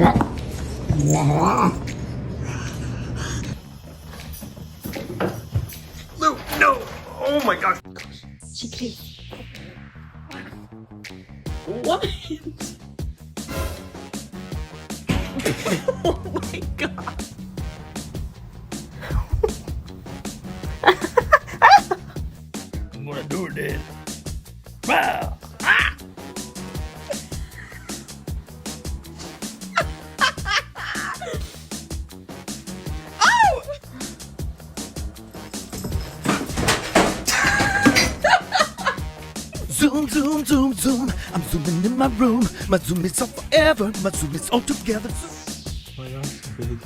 Lou, no! Oh my gosh! Secret. What? Oh my god. I'm gonna do it, Dad. Wow! Ah! Zoom, zoom, zoom, zoom. I'm zooming in my room. My zoom is on forever. My zoom is all together. Oh my gosh, big.